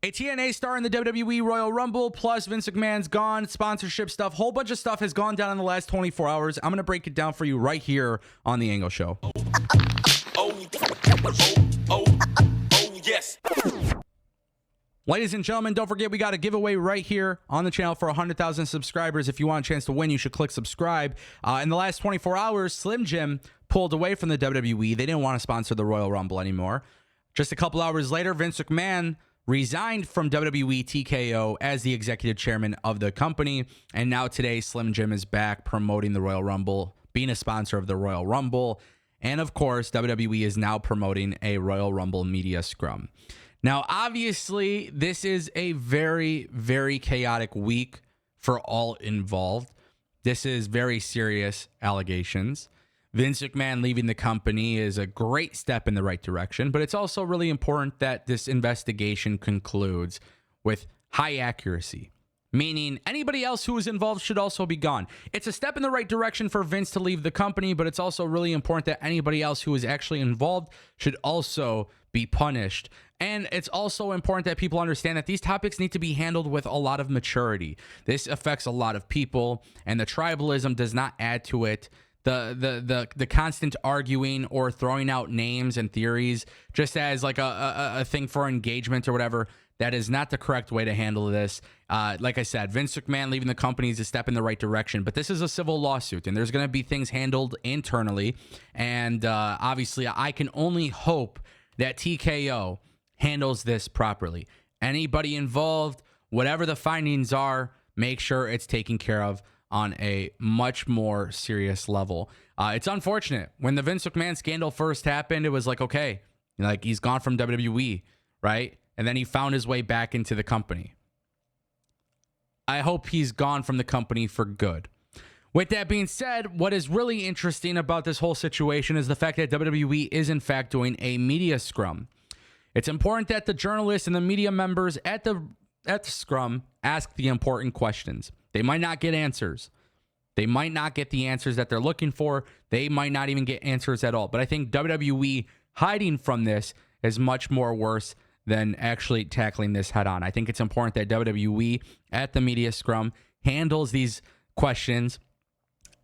A TNA star in the WWE Royal Rumble, plus Vince McMahon's gone, sponsorship stuff, whole bunch of stuff has gone down in the last 24 hours. I'm going to break it down for you right here on The Angle Show. Yes. Ladies and gentlemen, don't forget we got a giveaway right here on the channel for 100,000 subscribers. If you want a chance to win, you should click subscribe. In the last 24 hours, Slim Jim pulled away from the WWE. They didn't want to sponsor the Royal Rumble anymore. Just a couple hours later, Vince McMahon resigned from WWE TKO as the executive chairman of the company. And now today, Slim Jim is back promoting the Royal Rumble, being a sponsor of the Royal Rumble. And of course, WWE is now promoting a Royal Rumble media scrum. Now, obviously, this is a very, very chaotic week for all involved. This is very serious allegations. Vince McMahon leaving the company is a great step in the right direction, but it's also really important that this investigation concludes with high accuracy, meaning anybody else who is involved should also be gone. It's a step in the right direction for Vince to leave the company, but it's also really important that anybody else who is actually involved should also be punished. And it's also important that people understand that these topics need to be handled with a lot of maturity. This affects a lot of people, and the tribalism does not add to it. The constant arguing or throwing out names and theories just as like a thing for engagement or whatever, that is not the correct way to handle this. Like I said, Vince McMahon leaving the company is a step in the right direction, but this is a civil lawsuit and there's going to be things handled internally. And obviously, I can only hope that TKO handles this properly. Anybody involved, whatever the findings are, make sure it's taken care of on a much more serious level. It's unfortunate. When the Vince McMahon scandal first happened, it was like, okay, like he's gone from WWE, right? And then he found his way back into the company. I hope he's gone from the company for good. With that being said, what is really interesting about this whole situation is the fact that WWE is in fact doing a media scrum. It's important that the journalists and the media members at the scrum ask the important questions. They might not get answers. They might not get the answers that they're looking for. They might not even get answers at all. But I think WWE hiding from this is much more worse than actually tackling this head on. I think it's important that WWE at the media scrum handles these questions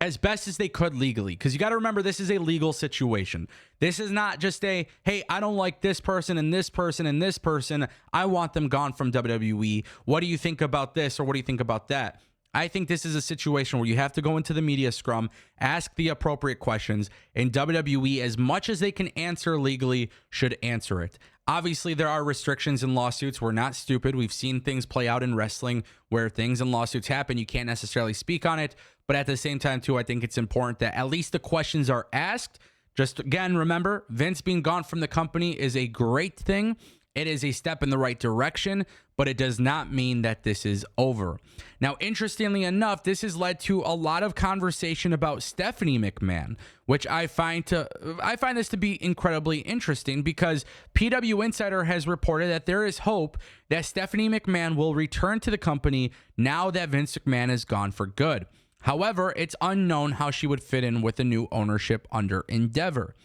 as best as they could legally. Because you got to remember, this is a legal situation. This is not just a, hey, I don't like this person and this person and this person. I want them gone from WWE. What do you think about this or what do you think about that? I think this is a situation where you have to go into the media scrum, ask the appropriate questions, and WWE, as much as they can answer legally, should answer it. Obviously, there are restrictions in lawsuits. We're not stupid. We've seen things play out in wrestling where things in lawsuits happen. You can't necessarily speak on it. But at the same time, too, I think it's important that at least the questions are asked. Just again, remember, Vince being gone from the company is a great thing. It is a step in the right direction, but it does not mean that this is over. Now, interestingly enough, this has led to a lot of conversation about Stephanie McMahon, which I find this to be incredibly interesting because PW Insider has reported that there is hope that Stephanie McMahon will return to the company now that Vince McMahon is gone for good. However, it's unknown how she would fit in with the new ownership under Endeavor.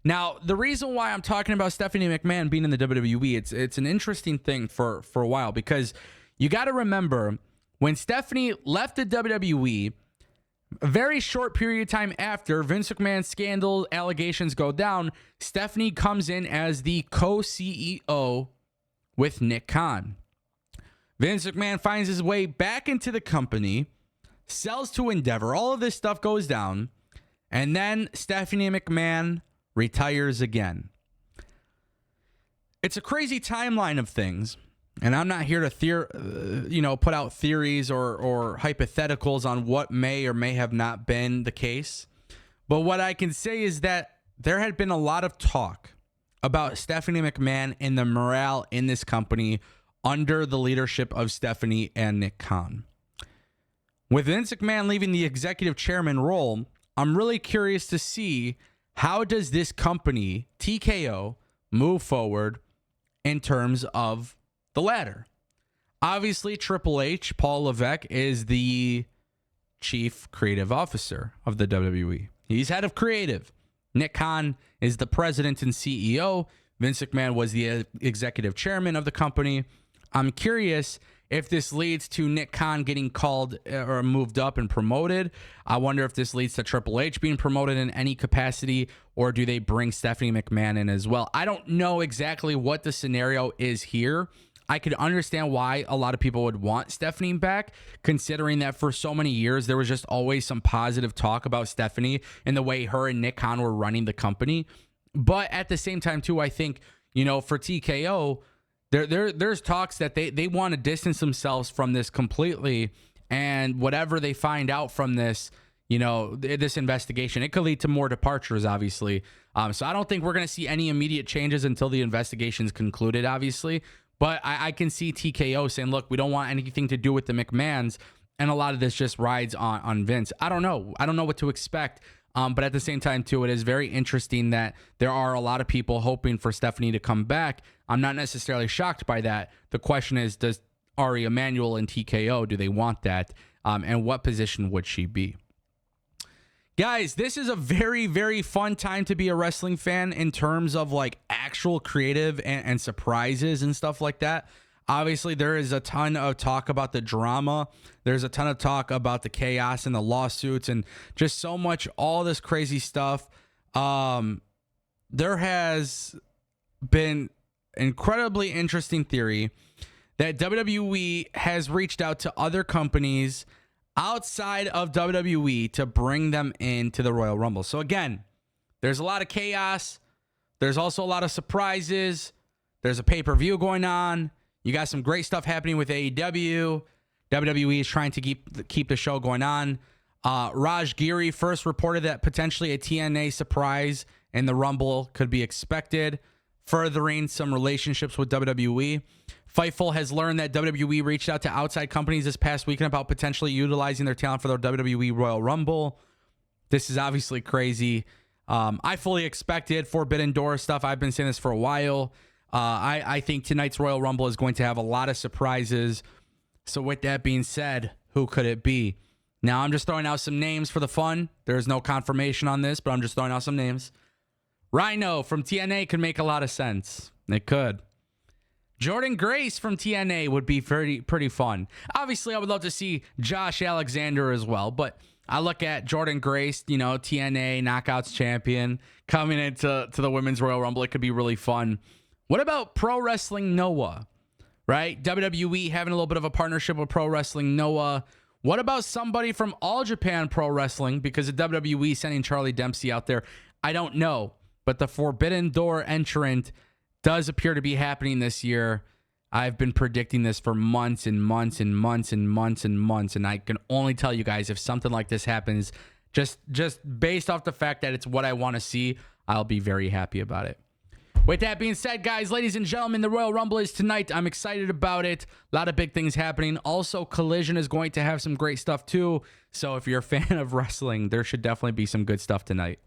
Now, the reason why I'm talking about Stephanie McMahon being in the WWE, it's an interesting thing for a while because you got to remember when Stephanie left the WWE, a very short period of time after Vince McMahon's scandal allegations go down, Stephanie comes in as the co-CEO with Nick Khan. Vince McMahon finds his way back into the company, sells to Endeavor, all of this stuff goes down, and then Stephanie McMahon retires again. It's a crazy timeline of things, and I'm not here to put out theories or hypotheticals on what may or may have not been the case. But what I can say is that there had been a lot of talk about Stephanie McMahon and the morale in this company under the leadership of Stephanie and Nick Khan. With Vince McMahon leaving the executive chairman role, I'm really curious to see how does this company, TKO, move forward in terms of the ladder. Obviously, Triple H, Paul Levesque, is the chief creative officer of the WWE. He's head of creative. Nick Khan is the president and CEO. Vince McMahon was the executive chairman of the company. I'm curious if this leads to Nick Khan getting called or moved up and promoted. I wonder if this leads to Triple H being promoted in any capacity, or do they bring Stephanie McMahon in as well? I don't know exactly what the scenario is here. I could understand why a lot of people would want Stephanie back, considering that for so many years, there was just always some positive talk about Stephanie and the way her and Nick Khan were running the company. But at the same time, too, I think, for TKO, there's talks that they want to distance themselves from this completely. And whatever they find out from this, this investigation, it could lead to more departures, obviously. So I don't think we're going to see any immediate changes until the investigation's concluded, obviously. But I can see TKO saying, look, we don't want anything to do with the McMahons. And a lot of this just rides on Vince. I don't know. I don't know what to expect. But at the same time, too, it is very interesting that there are a lot of people hoping for Stephanie to come back. I'm not necessarily shocked by that. The question is, does Ari Emanuel and TKO, do they want that? And what position would she be? Guys, this is a very, very fun time to be a wrestling fan in terms of like actual creative and surprises and stuff like that. Obviously, there is a ton of talk about the drama. There's a ton of talk about the chaos and the lawsuits and just so much, all this crazy stuff. There has been incredibly interesting theory that WWE has reached out to other companies outside of WWE to bring them into the Royal Rumble. So again, there's a lot of chaos. There's also a lot of surprises. There's a pay-per-view going on. You got some great stuff happening with AEW. WWE is trying to keep the show going on. Raj Giri first reported that potentially a TNA surprise in the Rumble could be expected, furthering some relationships with WWE. Fightful has learned that WWE reached out to outside companies this past weekend about potentially utilizing their talent for their WWE Royal Rumble. This is obviously crazy. I fully expected Forbidden Door stuff. I've been saying this for a while. I think tonight's Royal Rumble is going to have a lot of surprises. So with that being said, who could it be? Now, I'm just throwing out some names for the fun. There's no confirmation on this, but I'm just throwing out some names. Rhino from TNA could make a lot of sense. It could. Jordan Grace from TNA would be pretty fun. Obviously, I would love to see Josh Alexander as well, but I look at Jordan Grace, TNA Knockouts champion, coming into the Women's Royal Rumble. It could be really fun. What about Pro Wrestling Noah, right? WWE having a little bit of a partnership with Pro Wrestling Noah. What about somebody from All Japan Pro Wrestling? Because of WWE sending Charlie Dempsey out there. I don't know, but the Forbidden Door entrant does appear to be happening this year. I've been predicting this for months and months and months and months and months, and I can only tell you guys, if something like this happens, just based off the fact that it's what I want to see, I'll be very happy about it. With that being said, guys, ladies and gentlemen, the Royal Rumble is tonight. I'm excited about it. A lot of big things happening. Also, Collision is going to have some great stuff too. So if you're a fan of wrestling, there should definitely be some good stuff tonight.